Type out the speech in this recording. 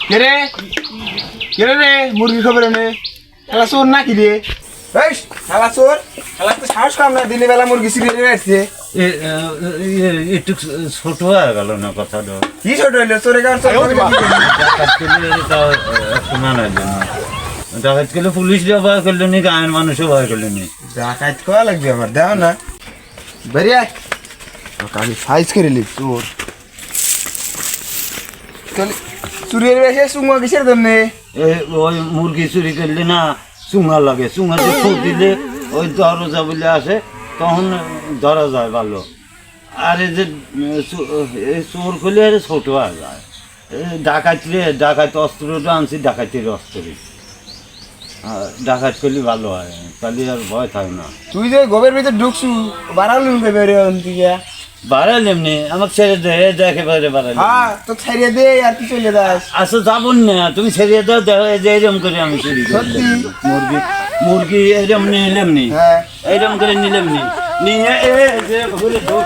কেরে কেরে রে মুরগি খবর এনে খেলা চোর নাকি রে এই খেলা চোর খেলা তো সাহস কম না দিনে বেলা মুরগি সিরিয়ে আসছে একটু ছোট হয়ে গেল না কথাটা কি ছোট হইলো চোরে কার চোর মানার জন্য ডাকাত করলে পুলিশরা ভয় করলো নি গাঁয়ের মানুষও ভয় করলো নি ডাকাত করা লাগবে আমার দাও না বেরিয়ে কালি সাইজ করে লি চোর চলে চুরির বেশে সুঙ্গা কিসের জন্যে ওই মুরগি চুরি করলে না চুঙা লাগে চুঙাতে ফু দিলে ওই দরজা বলে আসে তখন ধরা যায় ভালো আর এই যে চোর খুলে ছোট হয়ে যায় ডাকাত অস্ত্রটা আনছি ডাকাতির অস্ত্রই ডাকাত করলে ভালো হয় তাহলে আর ভয় থাকে না তুই যে গোবের ভিতরে ঢুকছু বাড়ালুন বেরে অন্তিকা বাড়াইলে এমনি আমার ছেড়ে দেখে বাড়াইলে হ্যাঁ তো ছাড়িয়ে দে আর কি চলে যাস আচ্ছা যাবন না তুমি ছেড়ে দাও দেখো এই যে এরকম করে আমি চুরি করি সত্যি মুরগি এরকম নিলাম নি হ্যাঁ এরকম করে নিলাম নি নিয়ে এই যে ঘুরে ঢোক